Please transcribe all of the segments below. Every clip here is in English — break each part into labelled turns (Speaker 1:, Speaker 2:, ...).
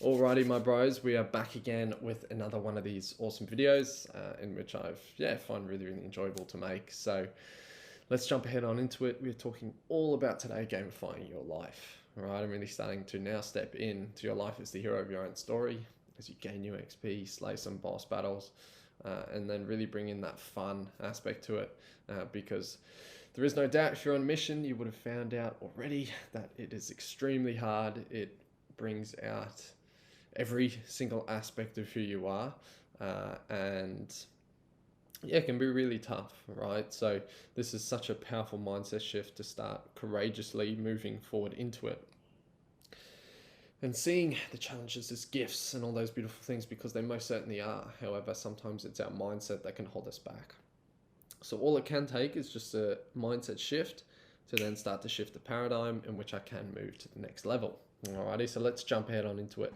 Speaker 1: Alrighty, my bros, we are back again with another one of these awesome videos in which I've find really enjoyable to make. So let's jump ahead on into it. We're talking all about today gamifying your life. Alright, I'm really starting to now step into your life as the hero of your own story as you gain new XP, slay some boss battles, and then really bring in that fun aspect to it because there is no doubt if you're on a mission, you would have found out already that it is extremely hard. It brings out every single aspect of who you are, and it can be really tough, right? So this is such a powerful mindset shift to start courageously moving forward into it and seeing the challenges as gifts and all those beautiful things, because they most certainly are. However, sometimes it's our mindset that can hold us back. So all it can take is just a mindset shift to then start to shift the paradigm in which I can move to the next level. Alrighty, so let's jump ahead on into it.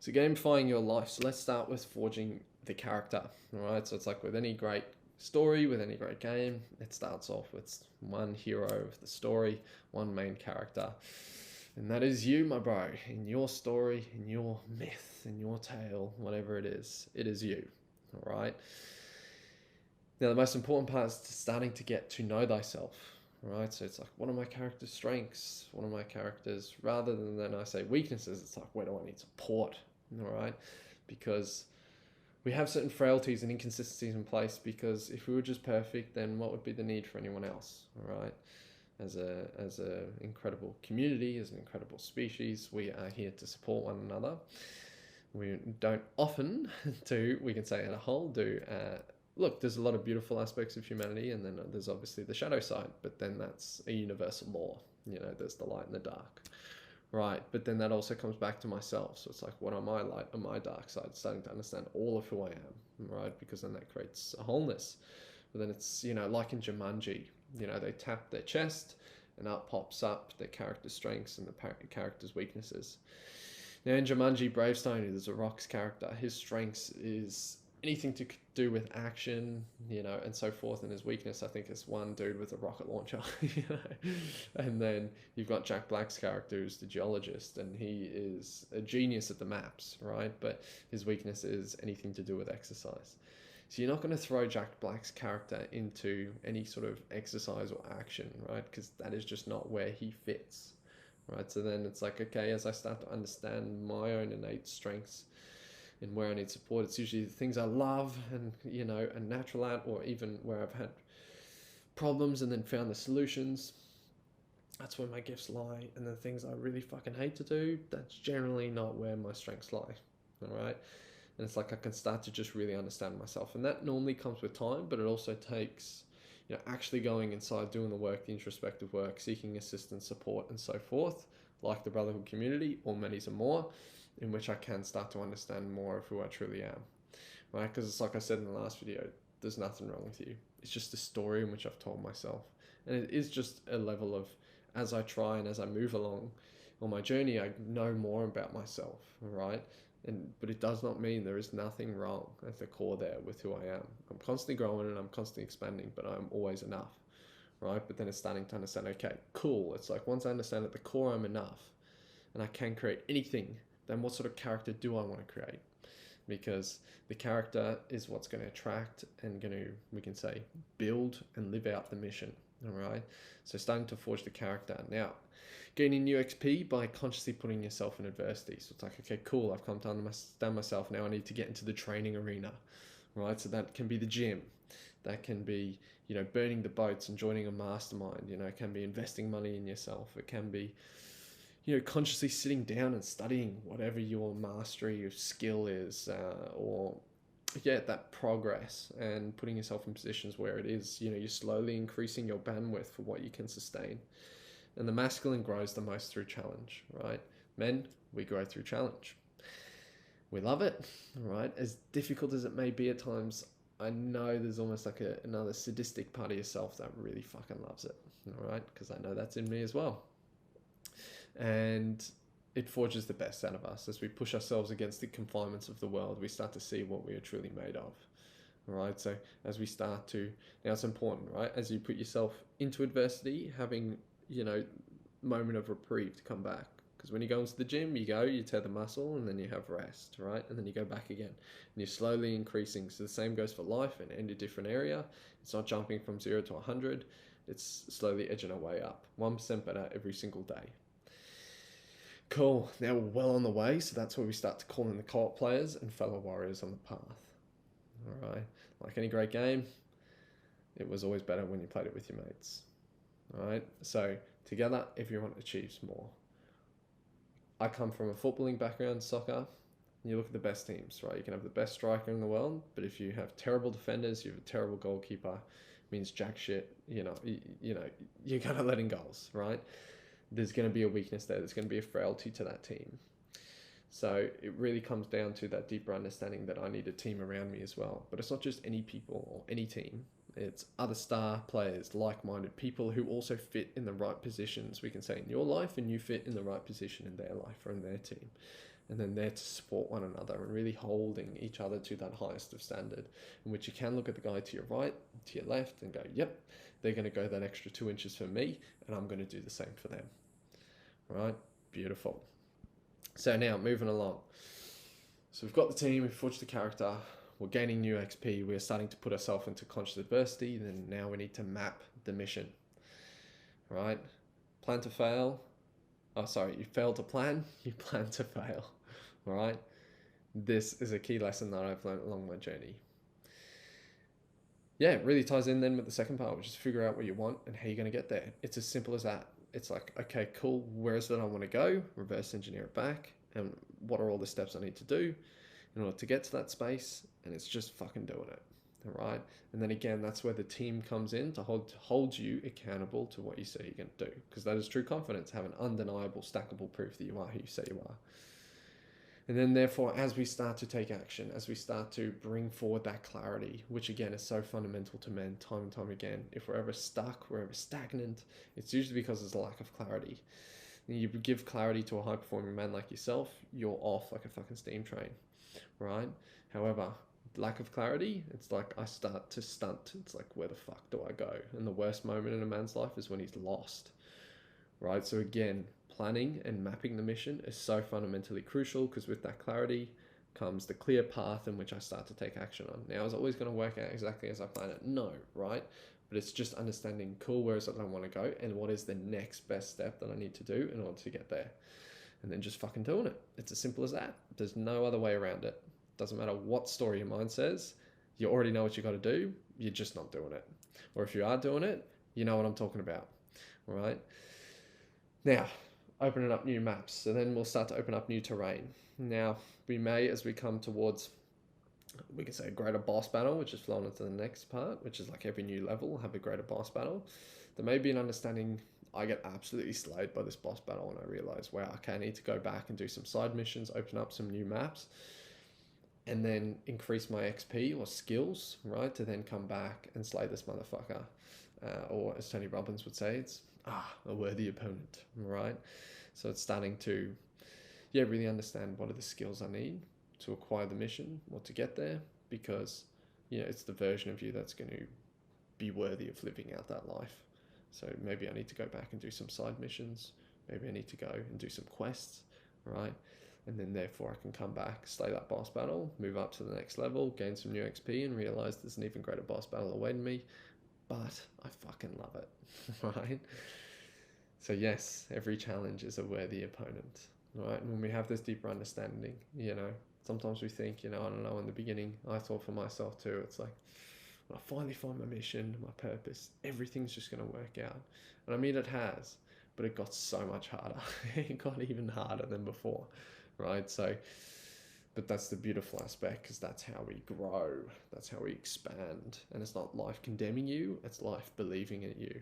Speaker 1: So gamifying your life. So let's start with forging the character. Alright, so it's like with any great story, with any great game, it starts off with one hero of the story, one main character. And that is you, my bro. In your story, in your myth, in your tale, whatever it is you. Alright. Now the most important part is starting to get to know thyself. Right, so it's like, what are my character's strengths? What are my characters? Rather than then I say weaknesses, it's like, where do I need support? All right, because we have certain frailties and inconsistencies in place. Because if we were just perfect, then what would be the need for anyone else? All right, as a incredible community, as an incredible species, we are here to support one another. We don't often we can say as a whole, look, there's a lot of beautiful aspects of humanity, and then there's obviously the shadow side, but then that's a universal law. There's the light and the dark, right? But then that also comes back to myself. So it's like, what are my light and my dark side? Starting to understand all of who I am, right? Because then that creates a wholeness. But then it's, like in Jumanji, they tap their chest and up pops up their character's strengths and the character's weaknesses. Now in Jumanji, Bravestone, who's a Rock's character, his strengths is anything to do with action, and so forth. And his weakness, I think, is one dude with a rocket launcher, And then you've got Jack Black's character, who's the geologist, and he is a genius at the maps, right? But his weakness is anything to do with exercise. So you're not going to throw Jack Black's character into any sort of exercise or action, right? Because that is just not where he fits, right? So then it's like, okay, as I start to understand my own innate strengths and where I need support, it's usually the things I love and, and natural at, or even where I've had problems and then found the solutions. That's where my gifts lie. And the things I really fucking hate to do, that's generally not where my strengths lie. All right. And it's like I can start to just really understand myself. And that normally comes with time, but it also takes, actually going inside, doing the work, the introspective work, seeking assistance, support, and so forth, like the Brotherhood community, or many and more, in which I can start to understand more of who I truly am, right? Because it's like I said in the last video, there's nothing wrong with you. It's just a story in which I've told myself. And it is just a level of, as I try and as I move along on my journey, I know more about myself, right? But it does not mean there is nothing wrong at the core there with who I am. I'm constantly growing and I'm constantly expanding, but I'm always enough, right? But then it's starting to understand, okay, cool. It's like, once I understand at the core I'm enough and I can create anything, then what sort of character do I want to create? Because the character is what's going to attract and going to, we can say, build and live out the mission. All right. So starting to forge the character. Now, gaining new XP by consciously putting yourself in adversity. So it's like, okay, cool. I've come to understand myself. Now I need to get into the training arena. Right. So that can be the gym. That can be, burning the boats and joining a mastermind. It can be investing money in yourself. It can be, consciously sitting down and studying whatever your mastery, your skill is, or that progress, and putting yourself in positions where it is, you're slowly increasing your bandwidth for what you can sustain. And the masculine grows the most through challenge, right? Men, we grow through challenge. We love it, right? As difficult as it may be at times, I know there's almost like another sadistic part of yourself that really fucking loves it, all right? Because I know that's in me as well. And it forges the best out of us. As we push ourselves against the confinements of the world, we start to see what we are truly made of. All right. So as we start to, now it's important, right? As you put yourself into adversity, having, moment of reprieve to come back, Because when you go into the gym, you tear the muscle, and then you have rest, right? And then you go back again. And you're slowly increasing. So the same goes for life in any different area. It's not jumping from 0 to 100. It's slowly edging our way up. 1% better every single day. Cool. Now we're well on the way. So that's where we start to call in the co-op players and fellow warriors on the path. All right. Like any great game, it was always better when you played it with your mates. All right. So together, everyone achieves more. I come from a footballing background, soccer. You look at the best teams, right? You can have the best striker in the world, but if you have terrible defenders, you have a terrible goalkeeper, it means jack shit. You know, you're gonna let in goals, right? There's gonna be a weakness there. There's gonna be a frailty to that team. So it really comes down to that deeper understanding that I need a team around me as well. But it's not just any people or any team. It's other star players, like-minded people who also fit in the right positions, we can say, in your life, and you fit in the right position in their life or in their team. And then there to support one another and really holding each other to that highest of standard, in which you can look at the guy to your right, to your left, and go, yep, they're going to go that extra 2 inches for me, and I'm going to do the same for them. Right? Beautiful. So now, moving along. So we've got the team, we've forged the character, we're gaining new XP, we're starting to put ourselves into conscious adversity, then now we need to map the mission. Right? Plan to fail. Oh, sorry, you fail to plan, you plan to fail. All right? This is a key lesson that I've learned along my journey. Yeah, it really ties in then with the second part, which is figure out what you want and how you're going to get there. It's as simple as that. It's like, okay, cool, where is it I want to go? Reverse engineer it back. And what are all the steps I need to do in order to get to that space? And it's just fucking doing it. All right. And then again, that's where the team comes in to hold you accountable to what you say you're going to do. Because that is true confidence, have an undeniable, stackable proof that you are who you say you are. And then therefore, as we start to take action, as we start to bring forward that clarity, which again is so fundamental to men time and time again, if we're ever stuck, we're ever stagnant, it's usually because there's a lack of clarity. And you give clarity to a high performing man like yourself, you're off like a fucking steam train, right? However, lack of clarity, it's like I start to stunt. It's like, where the fuck do I go? And the worst moment in a man's life is when he's lost, right? So again, planning and mapping the mission is so fundamentally crucial, because with that clarity comes the clear path in which I start to take action on. Now, is it always going to work out exactly as I plan it? No, right? But it's just understanding, cool, where is it that I want to go, and what is the next best step that I need to do in order to get there. And then just fucking doing it. It's as simple as that. There's no other way around it. Doesn't matter what story your mind says, you already know what you got to do, you're just not doing it. Or if you are doing it, you know what I'm talking about, all right? Now, opening up new maps. So then we'll start to open up new terrain. Now, we may, as we come towards, we can say a greater boss battle, which is flowing into the next part, which is like every new level will have a greater boss battle. There may be an understanding, I get absolutely slayed by this boss battle, and I realize, wow, okay, I need to go back and do some side missions, open up some new maps, and then increase my XP or skills, right, to then come back and slay this motherfucker. Or as Tony Robbins would say, it's a worthy opponent, right? So it's starting to, really understand what are the skills I need to acquire the mission or to get there, because, it's the version of you that's going to be worthy of living out that life. So maybe I need to go back and do some side missions. Maybe I need to go and do some quests, right? And then therefore I can come back, slay that boss battle, move up to the next level, gain some new XP, and realize there's an even greater boss battle awaiting me. But I fucking love it, right? So yes, every challenge is a worthy opponent, right? And when we have this deeper understanding, sometimes we think, I don't know, in the beginning, I thought for myself too, it's like, when I finally find my mission, my purpose, everything's just going to work out. And I mean, it has, but it got so much harder. It got even harder than before, right? So, but that's the beautiful aspect, because that's how we grow. That's how we expand. And it's not life condemning you, it's life believing in you.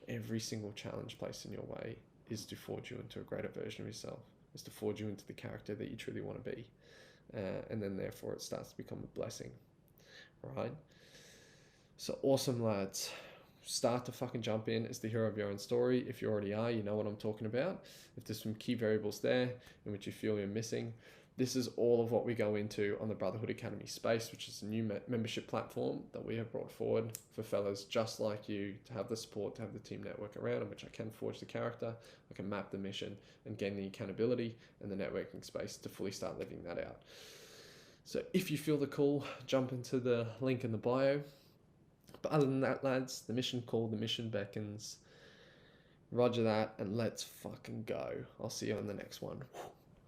Speaker 1: Every single challenge placed in your way is to forge you into a greater version of yourself, is to forge you into the character that you truly want to be. And then therefore it starts to become a blessing, right? So awesome, lads. Start to fucking jump in as the hero of your own story. If you already are, you know what I'm talking about. If there's some key variables there in which you feel you're missing, This is all of what we go into on the Brotherhood Academy space, which is a new membership platform that we have brought forward for fellas just like you to have the support, to have the team network around, in which I can forge the character, I can map the mission, and gain the accountability and the networking space to fully start living that out. So if you feel the call, jump into the link in the bio. But other than that, lads, the mission called, the mission beckons. Roger that, and let's fucking go. I'll see you on the next one.